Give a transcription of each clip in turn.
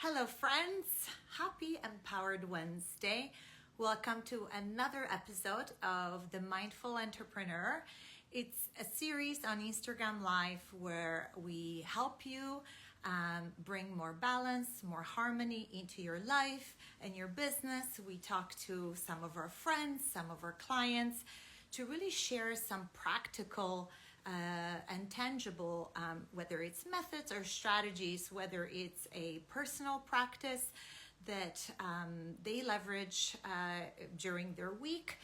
Hello, friends. Happy Empowered Wednesday. Welcome to another episode of The Mindful Entrepreneur. It's a series on Instagram Live where we help you bring more balance, more harmony into your life and your business. We talk to some of our friends, some of our clients to really share some practical and tangible, whether it's methods or strategies, whether it's a personal practice that they leverage during their week,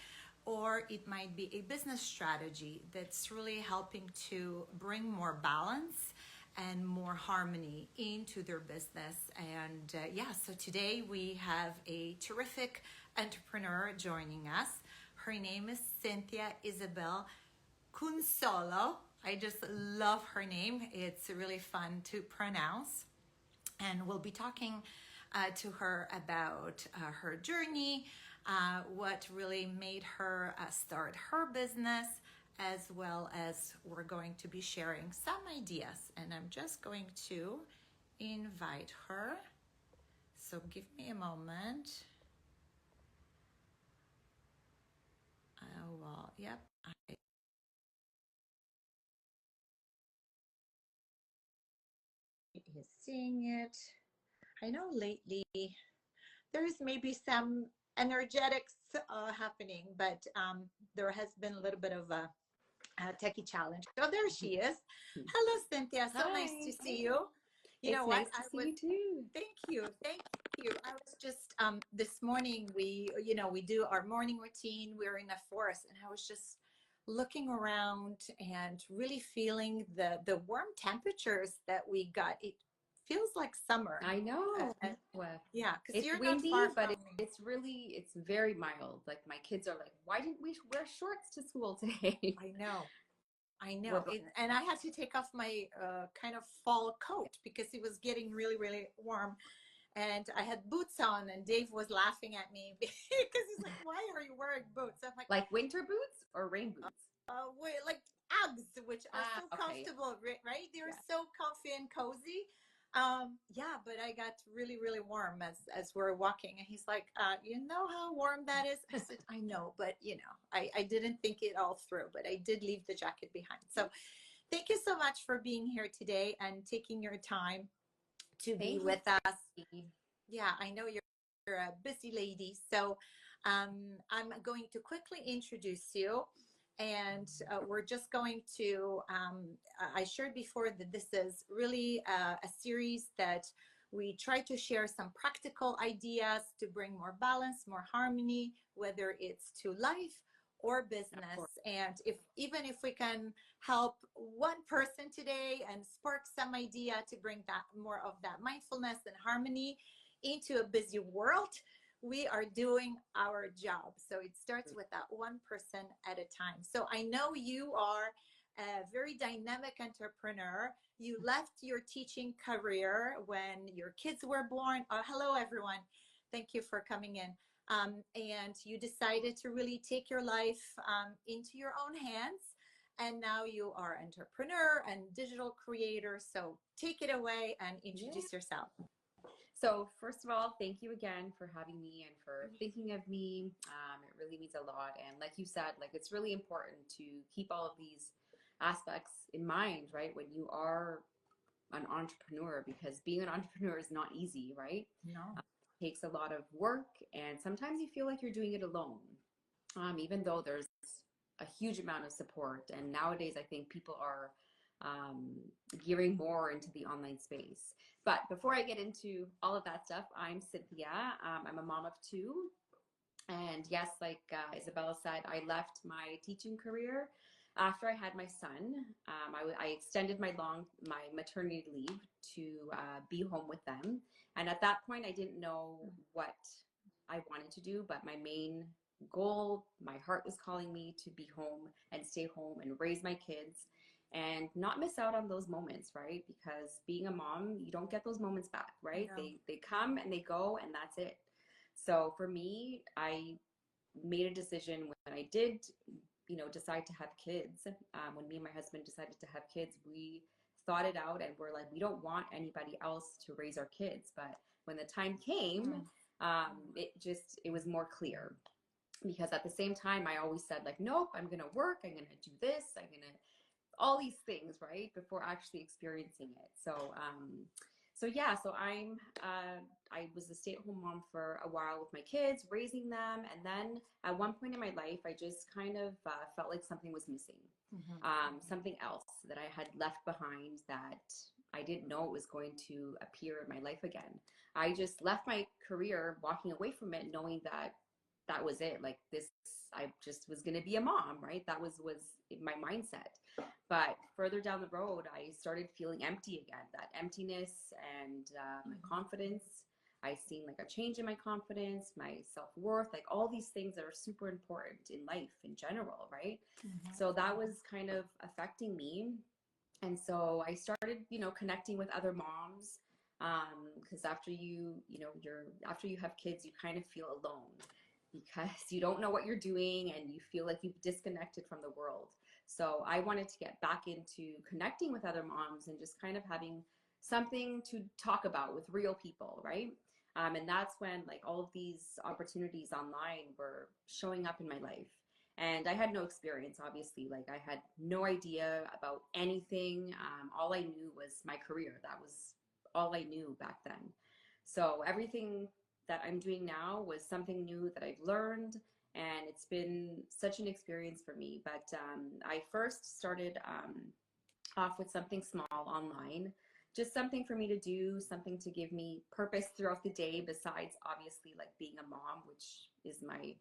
or it might be a business strategy that's really helping to bring more balance and more harmony into their business. And so today we have a terrific entrepreneur joining us. Her name is Cynthia Isabel Cunsolo. I just love her name. It's really fun to pronounce. And we'll be talking to her about her journey, what really made her start her business, as well as we're going to be sharing some ideas. And I'm just going to invite her. So give me a moment. Yep. Is seeing it. I know lately there's maybe some energetics happening, but there has been a little bit of a techie challenge. So there she is. Hello, Cynthia. So Hi. nice to see you. It's nice to see you too. Thank you. I was just this morning we do our morning routine. We're in a forest, and I was just looking around and really feeling the warm temperatures that we got. It feels like summer. I know. Yeah, because it's you're windy, not far but from me. it's very mild. Like my kids are like, why didn't we wear shorts to school today? I know. We're And I had to take off my kind of fall coat because it was getting really, really warm. And I had boots on, and Dave was laughing at me because he's like, "Why are you wearing boots?" I'm like winter boots or rain boots? Like Uggs, which are so Okay. comfortable, right? They're Yeah. so comfy and cozy. But I got really, really warm as we're walking, and he's like, "You know how warm that is?" I said, "I know, but I didn't think it all through, but I did leave the jacket behind." So, thank you so much for being here today and taking your time to be Thank with us. you. Yeah, I know you're a busy lady. So I'm going to quickly introduce you. And we're just going to, I shared before that this is really a series that we try to share some practical ideas to bring more balance, more harmony, whether it's to life or business. And even if we can help one person today and spark some idea to bring that more of that mindfulness and harmony into a busy world, we are doing our job. So it starts with that one person at a time. So I know you are a very dynamic entrepreneur. You left your teaching career when your kids were born. Hello, everyone. Thank you for coming in. And you decided to really take your life into your own hands. And now you are entrepreneur and digital creator. So take it away and introduce yourself. So first of all, thank you again for having me and for thinking of me. It really means a lot. And like you said, like it's really important to keep all of these aspects in mind, right? When you are an entrepreneur, because being an entrepreneur is not easy, right? No. It takes a lot of work, and sometimes you feel like you're doing it alone, even though there's a huge amount of support. And nowadays, I think people are gearing more into the online space. But before I get into all of that stuff, I'm Cynthia. I'm a mom of two. And yes, like Isabella said, I left my teaching career after I had my son. I extended my maternity leave to be home with them. And at that point, I didn't know what I wanted to do, but my main goal, my heart was calling me to be home and stay home and raise my kids and not miss out on those moments, right? Because being a mom, you don't get those moments back, right? No. They come and they go, and that's it. So for me, I made a decision when I did, decide to have kids. When me and my husband decided to have kids, we thought it out and we're like, we don't want anybody else to raise our kids. But when the time came, it was more clear, because at the same time, I always said like, nope, I'm going to work. I'm going to do this. I'm going to all these things, right? Before actually experiencing it. So I was a stay-at-home mom for a while with my kids, raising them. And then at one point in my life, I just kind of felt like something was missing, something else that I had left behind that I didn't know it was going to appear in my life again. I just left my career, walking away from it, knowing that that was it. Like this, I just was going to be a mom, right? That was my mindset. But further down the road, I started feeling empty again, that emptiness and my confidence. I seen like a change in my confidence, my self-worth, like all these things that are super important in life in general, right? So that was kind of affecting me. And so I started, connecting with other moms, because after after you have kids, you kind of feel alone because you don't know what you're doing and you feel like you've disconnected from the world. So I wanted to get back into connecting with other moms and just kind of having something to talk about with real people, right? And that's when like all of these opportunities online were showing up in my life. And I had no experience, obviously. Like I had no idea about anything. All I knew was my career. That was all I knew back then. So everything that I'm doing now was something new that I've learned, and it's been such an experience for me. But I first started off with something small online, just something for me to do, something to give me purpose throughout the day, besides obviously like being a mom, which is my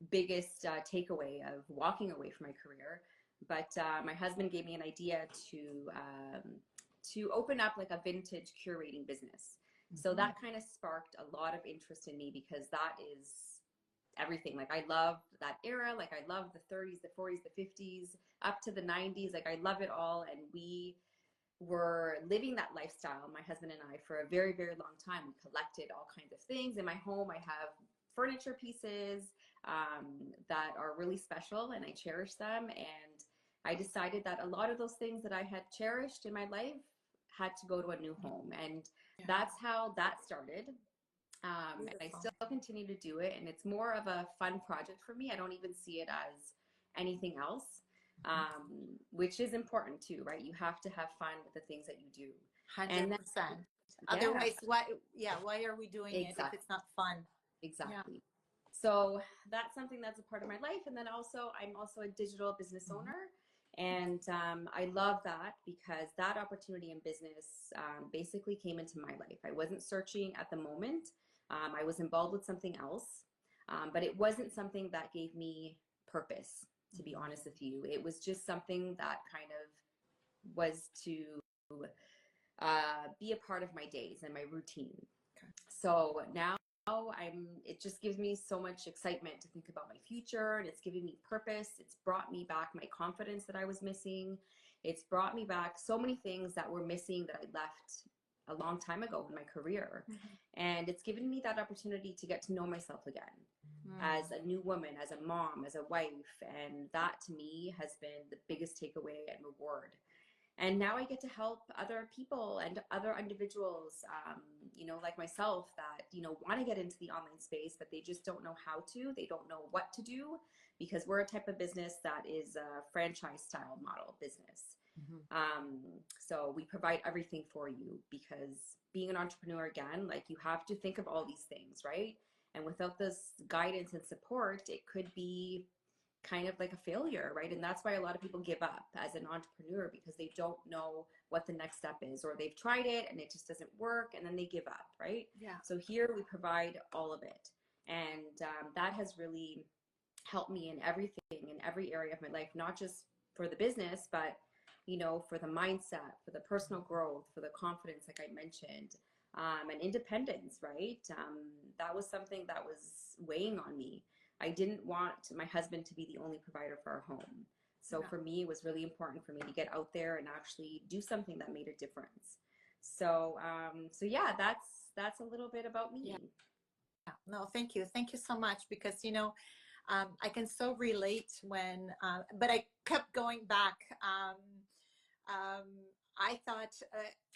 biggest takeaway of walking away from my career. But my husband gave me an idea to open up like a vintage curating business. So that kind of sparked a lot of interest in me, because that is everything. Like I love that era. Like I love the 30s, the 40s, the 50s, up to the 90s. Like I love it all. And we were living that lifestyle, my husband and I, for a very, very long time. We collected all kinds of things. In my home, I have furniture pieces that are really special, and I cherish them. And I decided that a lot of those things that I had cherished in my life had to go to a new home. And that's how that started. And I still continue to do it. And it's more of a fun project for me. I don't even see it as anything else, which is important too, right? You have to have fun with the things that you do. 100%. Otherwise, why are we doing it if it's not fun? Exactly. Yeah. So that's something that's a part of my life. And then also, I'm also a digital business owner. And I love that, because that opportunity in business basically came into my life. I wasn't searching at the moment. I was involved with something else, but it wasn't something that gave me purpose, to be honest with you. It was just something that kind of was to be a part of my days and my routine. Okay. So now it just gives me so much excitement to think about my future, and it's giving me purpose. It's brought me back my confidence that I was missing. It's brought me back so many things that were missing that I left a long time ago in my career. And it's given me that opportunity to get to know myself again as a new woman, as a mom, as a wife. And that to me has been the biggest takeaway and reward. And now I get to help other people and other individuals, like myself, that, want to get into the online space, but they just don't know how to. They don't know what to do, because we're a type of business that is a franchise style model business. So we provide everything for you, because being an entrepreneur, again, like you have to think of all these things, right? And without this guidance and support, it could be kind of like a failure, right? And that's why a lot of people give up as an entrepreneur, because they don't know what the next step is, or they've tried it and it just doesn't work, and then they give up, right? Yeah. So here we provide all of it. And that has really helped me in everything, in every area of my life, not just for the business, but for the mindset, for the personal growth, for the confidence, like I mentioned, and independence, right? That was something that was weighing on me. I didn't want my husband to be the only provider for our home. So for me, it was really important for me to get out there and actually do something that made a difference. So yeah, that's a little bit about me. Yeah. No, thank you. Thank you so much, because, I can so relate when, but I kept going back. I thought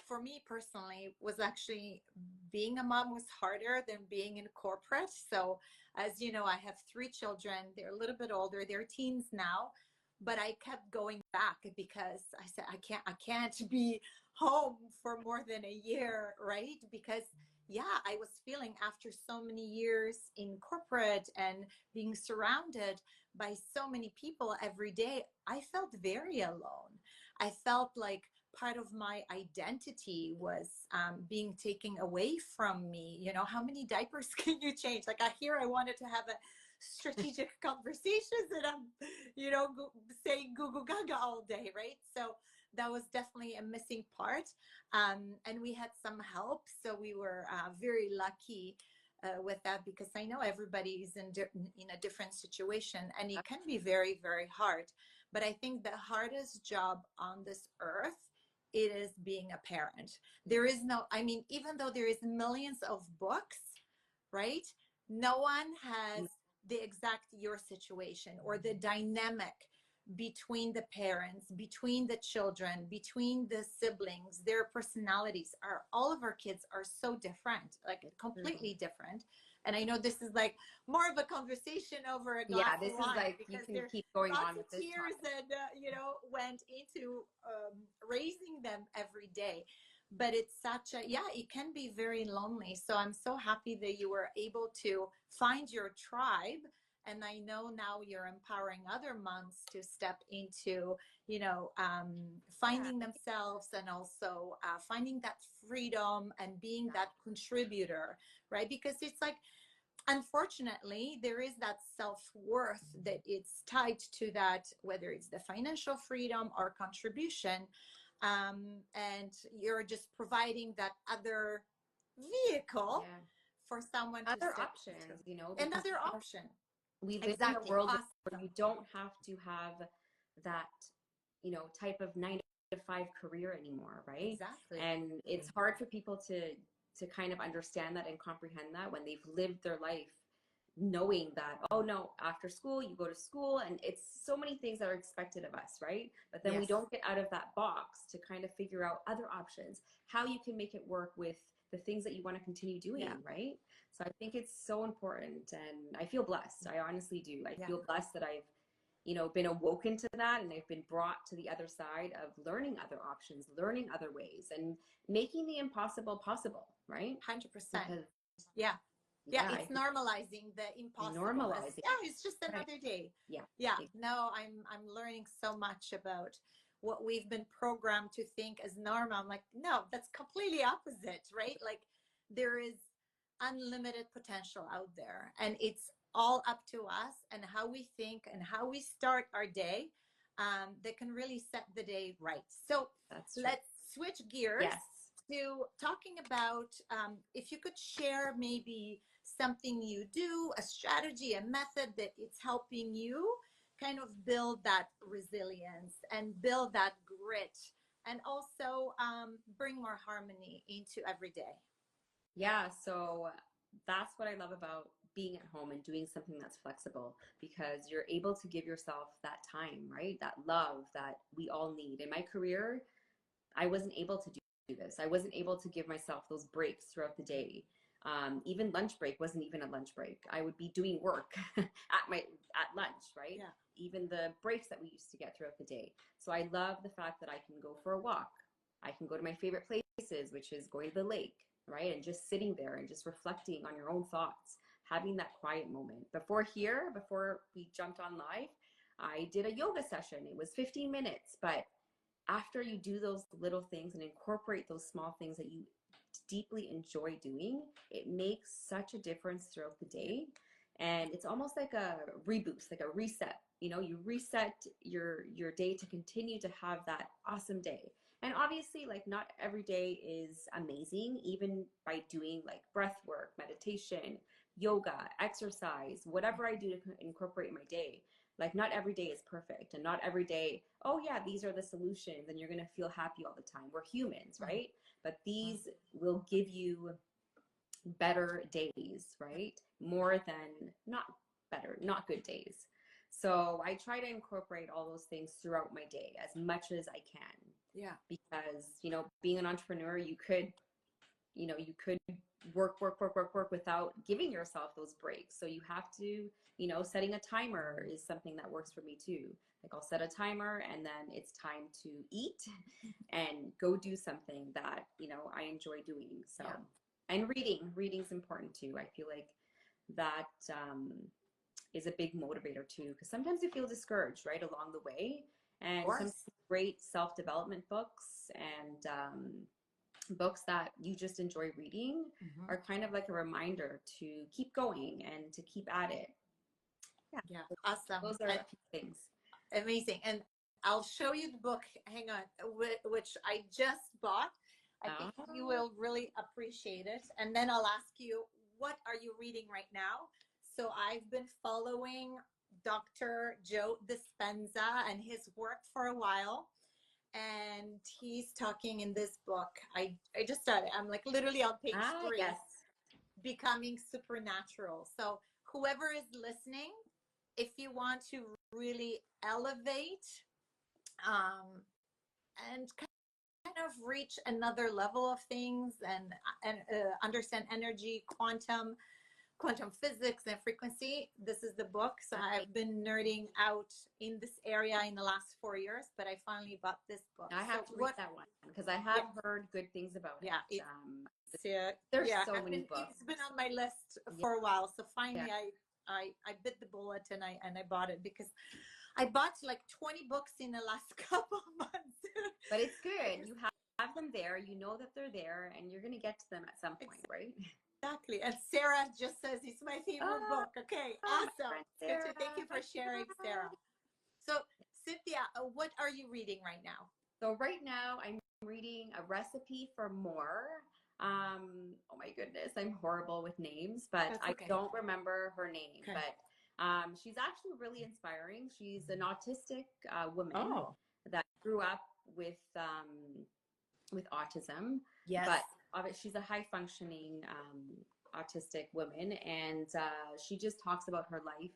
for me personally was actually being a mom was harder than being in corporate. So as you know, I have three children. They're a little bit older. They're teens now, but I kept going back because I said I can't be home for more than a year, right? Because yeah, I was feeling after so many years in corporate and being surrounded by so many people every day, I felt very alone. I felt like part of my identity was being taken away from me. You know, how many diapers can you change? Like I wanted to have a strategic conversations and I'm, saying goo goo gaga all day, right? So that was definitely a missing part. And we had some help. So we were very lucky with that because I know everybody is in a different situation and it can be very, very hard. But I think the hardest job on this earth it is being a parent. There is no, I mean, even though there is millions of books, right? No one has the exact your situation or the dynamic between the parents, between the children, between the siblings, their personalities are all of our kids are so different, like completely different. And I know this is like more of a conversation over a glass Yeah, this of is wine like you because can there keep going lots on of with this tears topic. and went into raising them every day. But it's such a yeah, it can be very lonely. So I'm so happy that you were able to find your tribe, and I know now you're empowering other moms to step into Yeah, finding themselves and also finding that freedom and being that contributor, right? Because it's like unfortunately there is that self-worth that it's tied to that, whether it's the financial freedom or contribution, and you're just providing that other vehicle yeah. for someone to Other step options, into. because Another option. we live in a Exactly. world where Awesome. you don't have to have that, type of 9 to 5 career anymore, right? Exactly. And it's hard for people to kind of understand that and comprehend that when they've lived their life knowing that, oh no, after school you go to school and it's so many things that are expected of us, right? But then we Yes. don't get out of that box to kind of figure out other options, how you can make it work with the things that you want to continue Yeah. doing, right? So I think it's so important, and I feel blessed. I honestly do. I Yeah. feel blessed that I've been awoken to that, and I've been brought to the other side of learning other options, learning other ways, and making the impossible possible, right? 100%. Because Yeah. Yeah, yeah, I it's think normalizing the impossible as normalizing, yeah, it's just right? another day. Yeah. Yeah, no, I'm learning so much about what we've been programmed to think as normal. I'm like, no, that's completely opposite, right? Like there is unlimited potential out there, and it's all up to us and how we think and how we start our day, that can really set the day right. So That's true. let's switch gears Yes. to talking about if you could share maybe something you do, a strategy, a method that it's helping you kind of build that resilience and build that grit and also bring more harmony into every day. Yeah, so that's what I love about being at home and doing something that's flexible, because you're able to give yourself that time, right? That love that we all need. In my career, I wasn't able to do this. I wasn't able to give myself those breaks throughout the day. Even lunch break wasn't even a lunch break. I would be doing work at lunch, right? Yeah. Even the breaks that we used to get throughout the day. So I love the fact that I can go for a walk. I can go to my favorite places, which is going to the lake, right? And just sitting there and just reflecting on your own thoughts, having that quiet moment. Before we jumped on live, I did a yoga session. It was 15 minutes, but after you do those little things and incorporate those small things that you deeply enjoy doing, it makes such a difference throughout the day. And it's almost like a reboost, like a reset. You reset your day to continue to have that awesome day. And obviously, like, not every day is amazing, even by doing like breath work, meditation, yoga, exercise, whatever I do to incorporate my day. Like, not every day is perfect, and not every day, oh yeah, these are the solutions and you're going to feel happy all the time. We're humans, right? But these will give you better days, right? More than not good days. So I try to incorporate all those things throughout my day as much as I can. Yeah. because, you know, being an entrepreneur, you could work without giving yourself those breaks. So you have to, you know, setting a timer is something that works for me too. Like I'll set a timer and then it's time to eat and go do something that, you know, I enjoy doing. So, Yeah. and reading's important too. I feel like that is a big motivator too, because sometimes you feel discouraged right along the way. Of And some course. great self-development books and books that you just enjoy reading Mhm. are kind of like a reminder to keep going and to keep at it. Yeah, Yeah. Awesome. those are a few things. Amazing. And I'll show you the book. Hang on, which I just bought. I think you Oh, will really appreciate it. And then I'll ask you, what are you reading right now? So I've been following Dr. Joe Dispenza and his work for a while. And he's talking in this book. I just started. I'm like literally on page 3, yes. Becoming Supernatural. So whoever is listening, if you want to really elevate um, and kind of reach another level of things and understand energy, quantum physics and frequency, this is the book. So I've been nerding out in this area in the last 4 years, but I finally bought this book. I have So to read that one because I have heard good things about it. yeah, There's yeah, so many books. it's been on my list for a while. So Yeah. finally I bit the bullet and I bought it because I bought like 20 books in the last couple of months. But it's good. You have them there. You know that they're there, and you're going to get to them at some point, right? Exactly. And Sarah just says it's my favorite book. Okay, My awesome. friend Good Sarah. to thank you for sharing, Sarah. So, Cynthia, what are you reading right now? So right now I'm reading A Recipe for More. Oh my goodness, I'm horrible with names, but That's I okay. don't remember her name. Okay. But she's actually really inspiring. She's an autistic woman Oh, that grew up with autism, yes. but she's a high functioning autistic woman, and she just talks about her life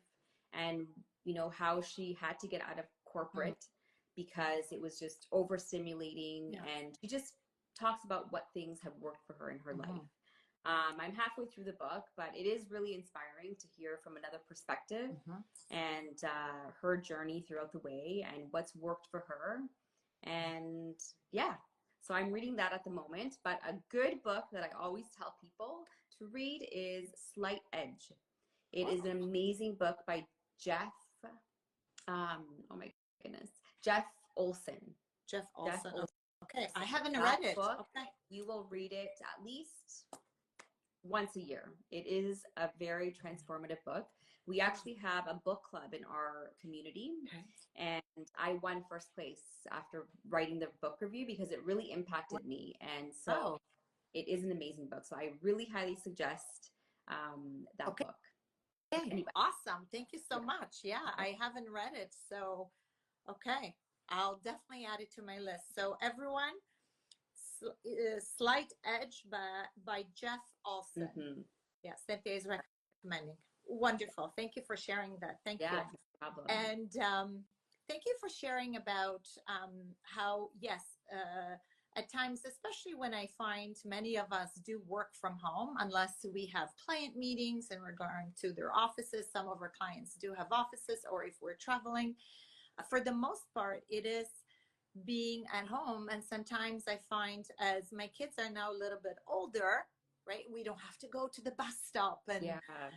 and you know how she had to get out of corporate because it was just overstimulating, Yeah. and she just talks about what things have worked for her in her life. I'm halfway through the book, but it is really inspiring to hear from another perspective and her journey throughout the way and what's worked for her. And yeah, so I'm reading that at the moment. But a good book that I always tell people to read is Slight Edge. It is an amazing book by Jeff. Oh my goodness, Jeff Olson. Jeff Olson. Okay, I So haven't that read it. book, Okay. you will read it at least once a year. It is a very transformative book. We actually have a book club in our community, and I won first place after writing the book review because it really impacted me. And so it is an amazing book. So I really highly suggest that book. Okay, Anyway. awesome. Thank you so much. Yeah, I haven't read it. So, okay, I'll definitely add it to my list. So, everyone, Slight Edge by Jeff Olson. Yes, Cynthia is recommending. Wonderful. Thank you for sharing that. Thank you. No problem. And thank you for sharing about how, yes, at times, especially when I find many of us do work from home, unless we have client meetings and we're going to their offices. Some of our clients do have offices, or if we're traveling. For the most part, it is being at home. And sometimes I find as my kids are now a little bit older, right, we don't have to go to the bus stop and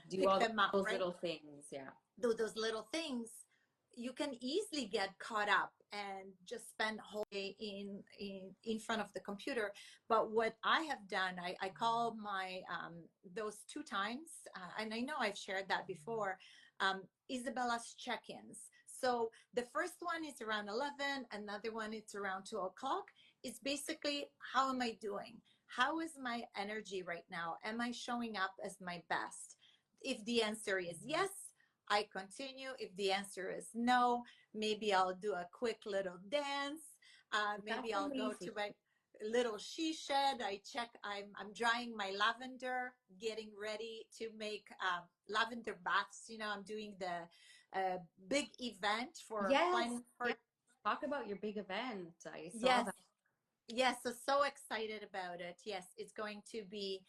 do all them up, those right? little things. Do those little things. You can easily get caught up and just spend a whole day in front of the computer. But what I have done, I call my those 2 times, and I know I've shared that before, Isabella's check-ins. So the first one is around 11, another one it's around 2 o'clock. It's basically, how am I doing? How is my energy right now? Am I showing up as my best? If the answer is yes, I continue. If the answer is no, maybe I'll do a quick little dance. Maybe I'll go to my little she shed. I'm drying my lavender, getting ready to make lavender baths. You know, I'm doing the big event for planning for. Talk about your big event. I saw Yes. that. Yes, so excited about it. Yes, it's going to be,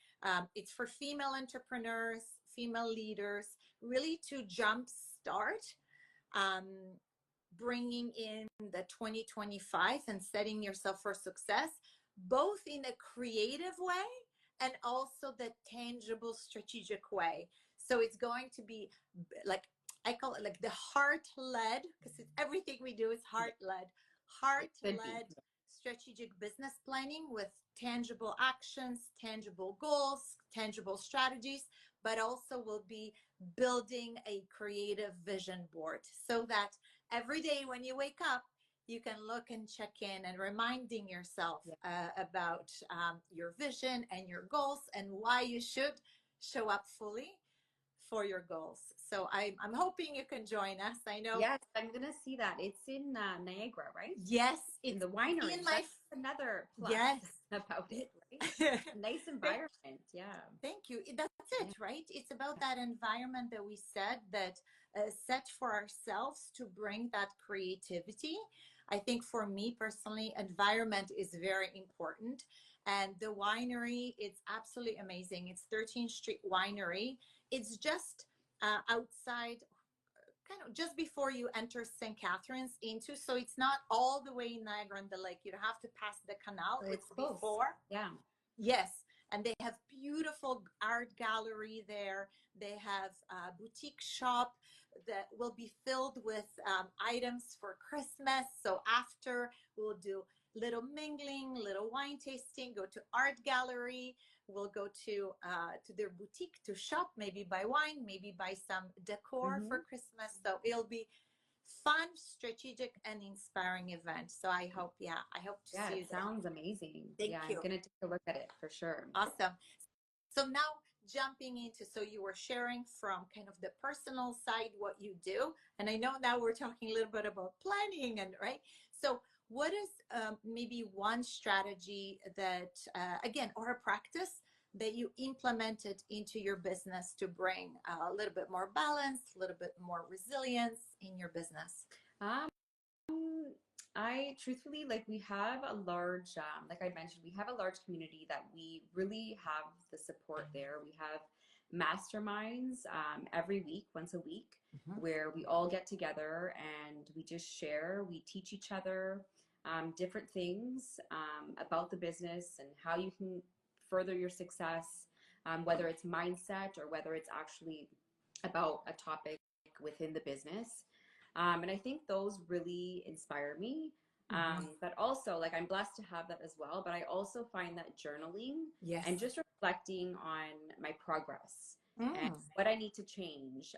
it's for female entrepreneurs, female leaders, really to jumpstart um, bringing in the 2025 and setting yourself for success, both in a creative way and also the tangible strategic way. So it's going to be like, I call it like the heart led, because everything we do is Yeah, heart led, it heart could be. led strategic business planning with tangible actions, tangible goals, tangible strategies, but also will be building a creative vision board so that every day when you wake up, you can look and check in and reminding yourself Yeah. about your vision and your goals and why you should show up fully for your goals. So I'm hoping you can join us. I know. Yes, I'm gonna see that. It's in Niagara, right? Yes, In it's the in winery. my, That's another plus yes. about it, right? A nice Thank environment. Yeah. Thank you. That's Yeah. it, right? It's about that environment that we said that set for ourselves to bring that creativity. I think for me personally, environment is very important. And the winery, it's absolutely amazing. It's 13th Street Winery. It's just outside, kind of just before you enter St. Catharines into. So it's not all the way in Niagara on the Lake. You have to pass the canal. So it's It's close. before. Yeah. Yes, and they have beautiful art gallery there. They have a boutique shop that will be filled with items for Christmas. So after we'll do little mingling, little wine tasting, go to art gallery. We'll go to their boutique to shop, maybe buy wine, maybe buy some decor for Hmm. Christmas. So it'll be fun, strategic, and inspiring event. So I hope, yeah, I hope to Yeah, see you it there. sounds amazing. Yeah, Thank I'm you. gonna take a look at it for sure. Awesome. So now jumping into, so you were sharing from kind of the personal side what you do, and I know now we're talking a little bit about planning and right. So what is maybe one strategy that again, or a practice that you implemented into your business to bring a little bit more balance, a little bit more resilience in your business? Um, I truthfully, like, we have a large, like I mentioned, we have a large community that we really have the support there. We have masterminds every week, once a week, Mhm. where we all get together and we just share. We teach each other different things about the business and how you can further your success, whether it's mindset or whether it's actually about a topic within the business. And I think those really inspire me. Mhm. But also, like, I'm blessed to have that as well. But I also find that journaling and Yes. just reflecting on my progress and Mm. what I need to change,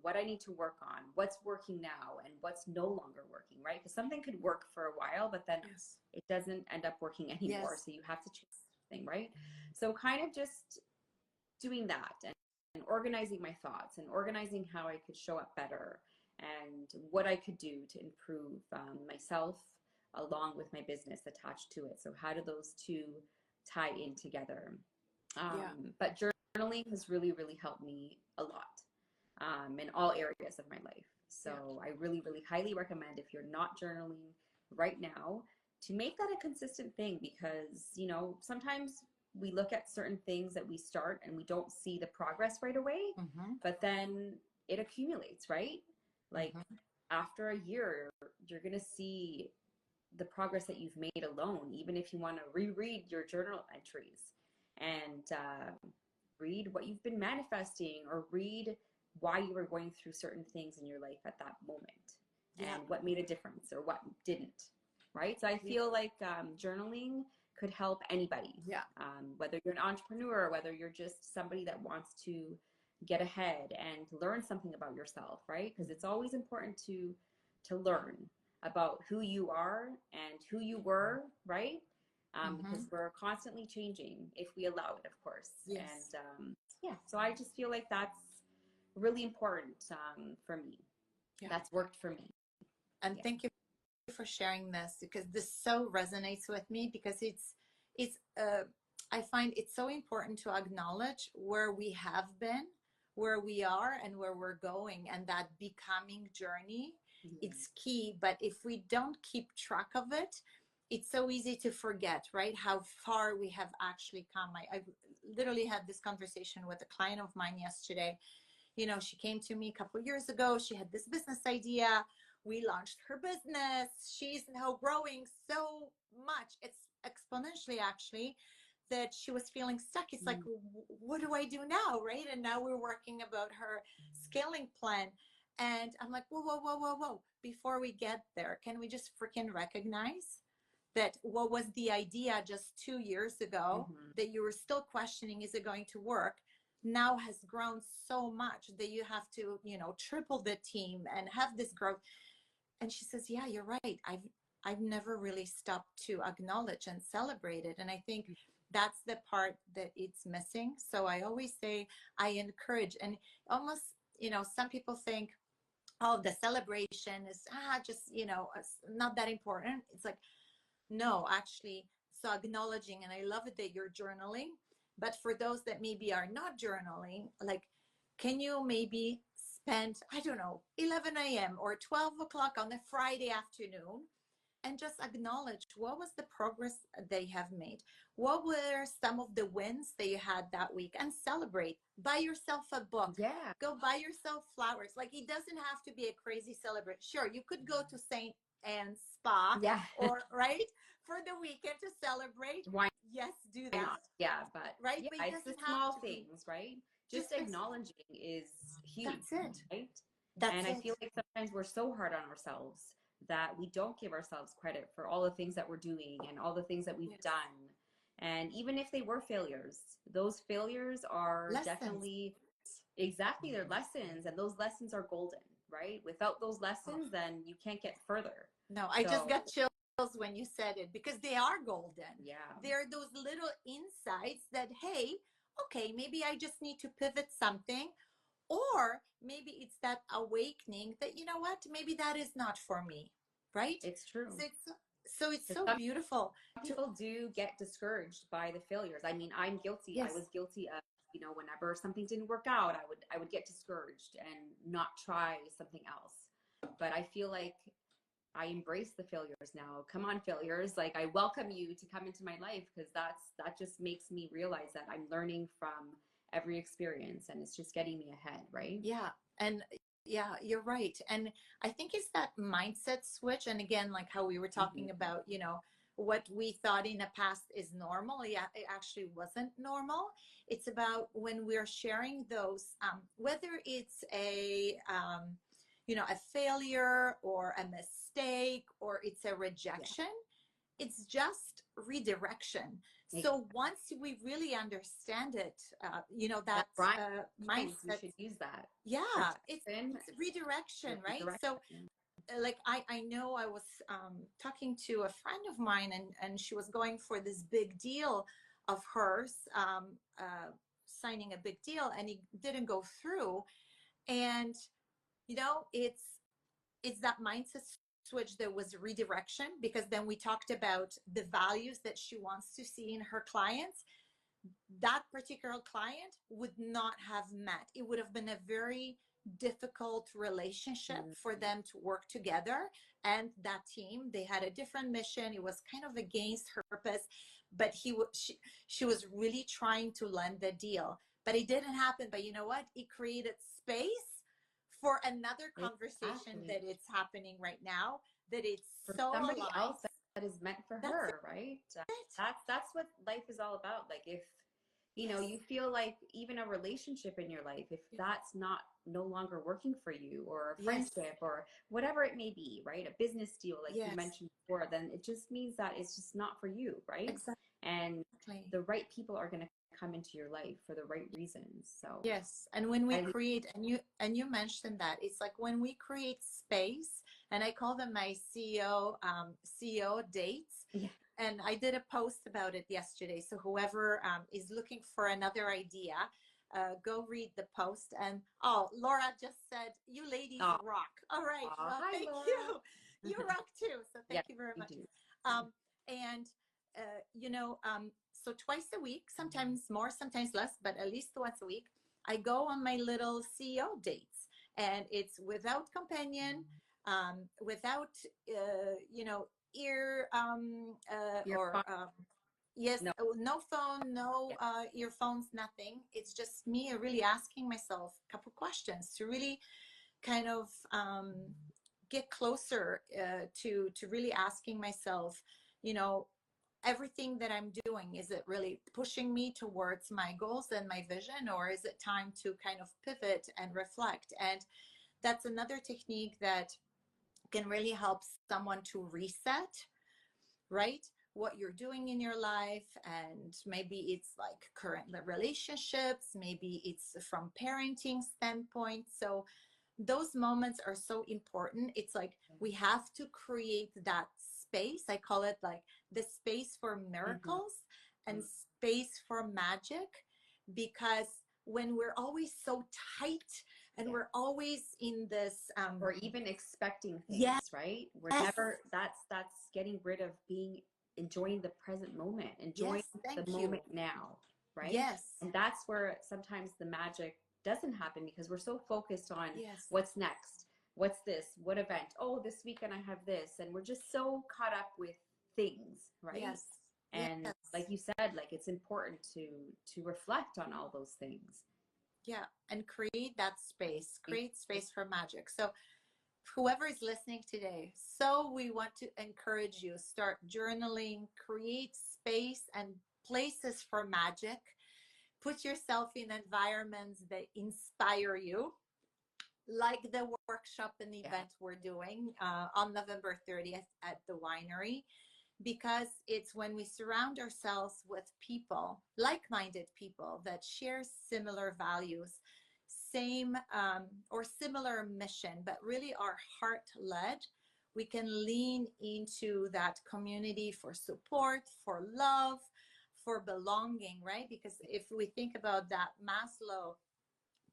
what I need to work on, what's working now and what's no longer working, right? Because something could work for a while, but then Yes. it doesn't end up working anymore. Yes. So you have to change something, right? So kind of just doing that and organizing my thoughts and organizing how I could show up better and what I could do to improve myself along with my business attached to it. So, how do those two tie in together? Yeah. But journaling has really, really helped me a lot in all areas of my life. Yeah. So, I really, really highly recommend, if you're not journaling right now, to make that a consistent thing, because, you know, sometimes we look at certain things that we start and we don't see the progress right away, Mm-hmm. but then it accumulates, right? Like, Mm-hmm. after a year, you're going to see the progress that you've made alone, even if you want to reread your journal entries and read what you've been manifesting, or read why you were going through certain things in your life at that moment Yeah. and what made a difference or what didn't, right? So I Yeah. feel like journaling could help anybody, Yeah. whether you're an entrepreneur, whether you're just somebody that wants to get ahead and learn something about yourself, right? Because it's always important to learn about who you are and who you were, right? Mm-hmm. Because we're constantly changing if we allow it, of course. And Yes. yeah, so I just feel like that's really important for me. Yeah. That's worked for me. And Yeah. thank you for sharing this, because this so resonates with me, because it's I find it's so important to acknowledge where we have been, where we are, and where we're going, and that becoming journey. Yeah. It's key. But if we don't keep track of it, it's so easy to forget, right? How far we have actually come. I literally had this conversation with a client of mine yesterday. You know, she came to me a couple of years ago. She had this business idea. We launched her business. She's now growing so much. It's exponentially, actually, that she was feeling stuck. It's like, what do I do now, right? And now we're working about her scaling plan. And I'm like, whoa, whoa, whoa, whoa, whoa. Before we get there, can we just freaking recognize that what was the idea just 2 years ago that you were still questioning, is it going to work, now has grown so much that you have to, you know, triple the team and have this growth. And she says, yeah, you're right. I've never really stopped to acknowledge and celebrate it. And I think that's the part that it's missing. So I always say, I encourage, and almost, you know, some people think, oh, the celebration is just, you know, not that important. It's like, no, actually. So acknowledging, and I love it that you're journaling, but for those that maybe are not journaling, like, can you maybe spend, I don't know, 11 a.m. or 12 o'clock on a Friday afternoon and just acknowledge what was the progress they have made? What were some of the wins that you had that week, and celebrate? Buy yourself a book. Yeah. Go buy yourself flowers. Like, it doesn't have to be a crazy celebration. Sure, you could go to St. Anne's Spa, Yeah. or right, for the weekend to celebrate. Why Yes, do not? that. Yeah, but Right, yeah, but it it's the doesn't have small to be. things, right? Just Just acknowledging is huge, that's it. right? That's And I it. feel like sometimes we're so hard on ourselves that we don't give ourselves credit for all the things that we're doing and all the things that we've Yes. done. And even if they were failures, those failures are Lessons. definitely exactly their lessons, and those lessons are golden, right? Without those lessons, then you can't get further. No, I just So got chills when you said it, because they are golden. yeah, They're those little insights that, hey, okay, maybe I just need to pivot something, or maybe it's that awakening that, you know what, maybe that is not for me, right? it's true. So it's so Some beautiful to, people do get discouraged by the failures. I mean, I'm guilty. yes, I was guilty of, you know, whenever something didn't work out, I would get discouraged and not try something else. But I feel like I embrace the failures now. Come on, failures. Like, I welcome you to come into my life, because that just makes me realize that I'm learning from every experience, and it's just getting me ahead, right? yeah. And yeah, you're right. And I think it's that mindset switch. And again, like how we were talking about, you know, what we thought in the past is normal. Yeah, it actually wasn't normal. It's about when we're sharing those, whether it's you know, a failure or a mistake or it's a rejection, it's just redirection. So once we really understand it, you know, that We mindset, should use that. yeah, it's redirection, right? So like I know I was talking to a friend of mine, and she was going for this big deal of hers, signing a big deal, and it didn't go through. And you know, it's that mindset switch that was redirection, because then we talked about the values that she wants to see in her clients. That particular client would not have met. It would have been a very difficult relationship for them to work together. And that team, they had a different mission. It was kind of against her purpose, but she was really trying to land the deal, but it didn't happen. But you know what? It created space for another conversation that it's happening right now, that it's for so somebody aligned. else that is meant for her, right? That's what life is all about. Like, if you know, you feel like even a relationship in your life, if that's not no longer working for you, or a friendship, or whatever it may be, right? A business deal, like you mentioned before, then it just means that it's just not for you, right? Exactly. And the right people are going to come into your life for the right reasons. So yes, and when we create, and you mentioned that, it's like when we create space, and I call them my CEO dates. And I did a post about it yesterday. So whoever is looking for another idea, go read the post. And oh, Laura just said, you ladies rock. All right. Well, hi, thank Laura. you. You rock too. So thank you very much. And, you know, so twice a week, sometimes more, sometimes less, but at least once a week, I go on my little CEO dates, and it's without companion, without, you know, ear Your or phone. yes, No. no phone, no Yeah. earphones, nothing. It's just me really asking myself a couple questions to really kind of get closer to really asking myself, you know, everything that I'm doing, is it really pushing me towards my goals and my vision, or is it time to kind of pivot and reflect? And that's another technique that can really help someone to reset, right? What you're doing in your life. And maybe it's like current relationships, maybe it's from parenting standpoint. So those moments are so important. It's like we have to create that space. I call it like the space for Mm-hmm. miracles and space for magic, because when we're always so tight and Yeah. we're always in this Or even expecting yes, things, right? We're never, that's getting rid of being, enjoying the present moment, enjoying yes, the thank moment you, now, right? yes, And that's where sometimes the magic doesn't happen because we're so focused on yes, what's next, what's this, what event, oh, this weekend I have this, and we're just so caught up with things, right? yes, And yes, like you said, like it's important to reflect on all those things. yeah, and create that space, create space for magic. So whoever is listening today, so we want to encourage you, start journaling, create space and places for magic, put yourself in environments that inspire you, like the workshop and Yeah. event we're doing on November 30th at the winery, because it's when we surround ourselves with people, like-minded people that share similar values, same or similar mission, but really are heart-led, we can lean into that community for support, for love, for belonging, right? Because if we think about that Maslow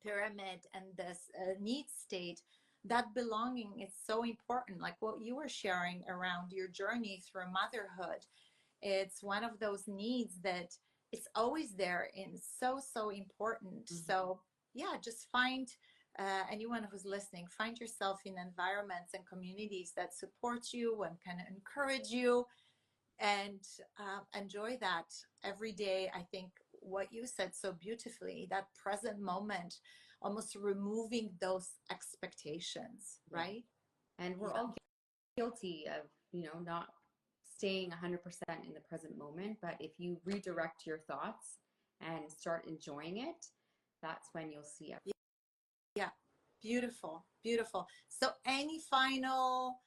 pyramid and this need state, that belonging is so important, like what you were sharing around your journey through motherhood. It's one of those needs that it's always there and so important. Mm-hmm. So yeah, just find anyone who's listening, find yourself in environments and communities that support you and can encourage you, and enjoy that every day. I think what you said so beautifully, that present moment, almost removing those expectations, Yeah. right? And we're Yeah, all guilty of, not staying 100% in the present moment. But if you redirect your thoughts and start enjoying it, that's when you'll see it. yeah, beautiful, beautiful. So any final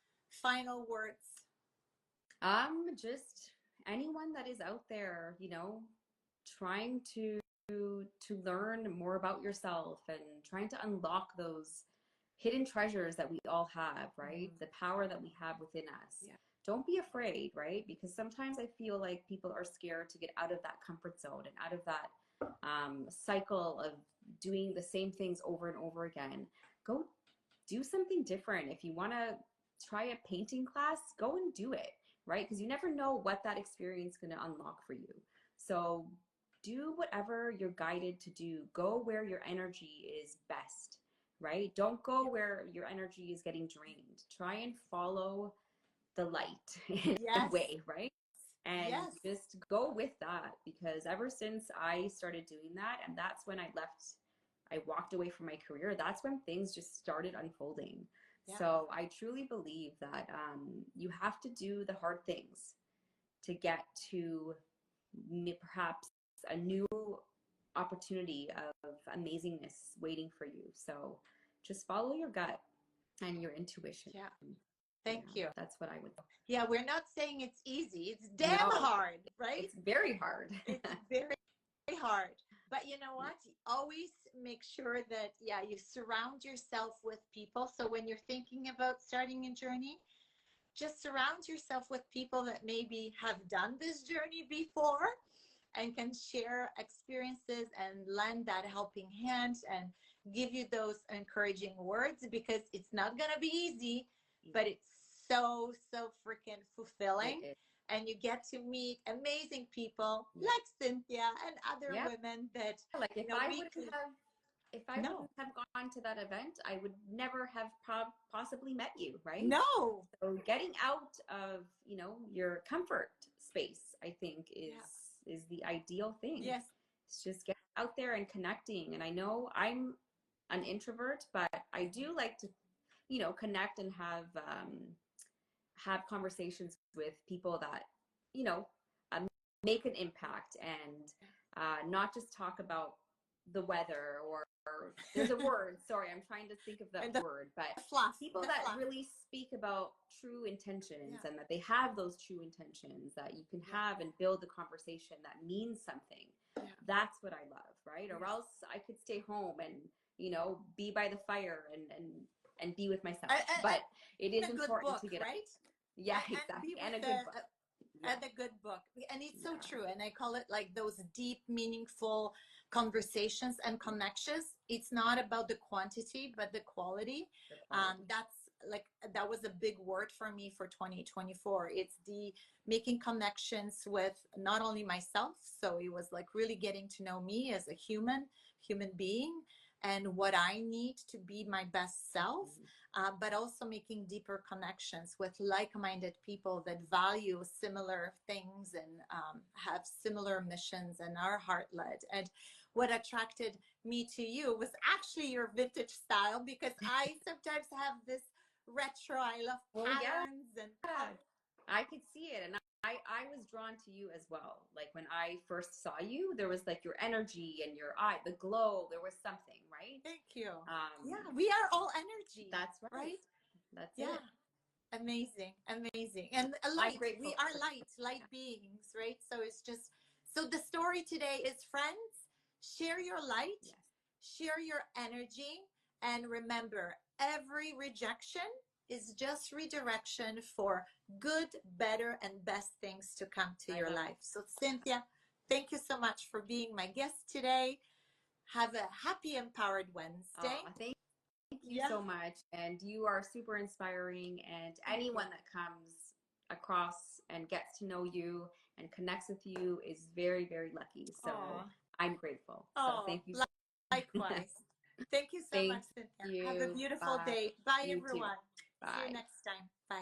words? Just anyone that is out there, trying to learn more about yourself and trying to unlock those hidden treasures that we all have, right? The power that we have within us. Yeah. Don't be afraid, right? Because sometimes I feel like people are scared to get out of that comfort zone and out of that cycle of doing the same things over and over again. Go do something different. If you want to try a painting class, go and do it, right? Because you never know what that experience is going to unlock for you. So do whatever you're guided to do. Go where your energy is best, right? Don't go where your energy is getting drained. Try and follow the light in a Yes, way, right? And yes, just go with that, because ever since I started doing that, and that's when I walked away from my career, that's when things just started unfolding. yeah, So I truly believe that you have to do the hard things to get to perhaps a new opportunity of amazingness waiting for you. So just follow your gut and your intuition. yeah. Thank Yeah, you. that's what I would. Yeah, we're not saying it's easy. It's damn No, hard, right? it's very hard. It's very hard. But you know what? Always make sure that, yeah, you surround yourself with people. So when you're thinking about starting a journey, just surround yourself with people that maybe have done this journey before and can share experiences and lend that helping hand and give you those encouraging words, because it's not going to be easy, but it's so freaking fulfilling. It is. And you get to meet amazing people like Cynthia and other Yeah. women that Like if you know I we wouldn't could. have if I No. wouldn't have gone to that event, I would never have possibly met you, right? No. So getting out of, you know, your comfort space, I think is the ideal thing. Yes. It's just getting out there and connecting. And I know I'm an introvert, but I do like to, you know, connect and have conversations with people that, you know, make an impact, and not just talk about the weather or there's a word, sorry, I'm trying to think of that word, but people that really speak about true intentions, and that they have those true intentions that you can have and build a conversation that means something. That's what I love, right? Or else I could stay home and, you know, be by the fire and be with myself. But it is important to get right? Yeah, exactly. And a good book. And a good book. And it's so true. And I call it like those deep, meaningful conversations and connections. It's not about the quantity, but the quality. That was a big word for me for 2024. It's the making connections with not only myself. So it was like really getting to know me as a human being, and what I need to be my best self, but also making deeper connections with like-minded people that value similar things and have similar missions and are heart-led. And what attracted me to you was actually your vintage style, because I sometimes have this retro, I love patterns and I could see it. And I was drawn to you as well. Like when I first saw you, there was like your energy and your eye, the glow, there was something, right? Thank you. We are all energy. That's right. That's it. Amazing. And light. We are light beings, right? So it's just, so the story today is, friends, share your light, share your energy, and remember, every rejection is just redirection for good, better, and best things to come to your life. So Cynthia, thank you so much for being my guest today. Have a happy, empowered Wednesday. Thank you so much. And you are super inspiring. And anyone that comes across and gets to know you and connects with you is very, very lucky. So I'm grateful. So thank you. Likewise. Thank you so much, Cynthia. Have a beautiful day. Bye, everyone. See you next time. Bye.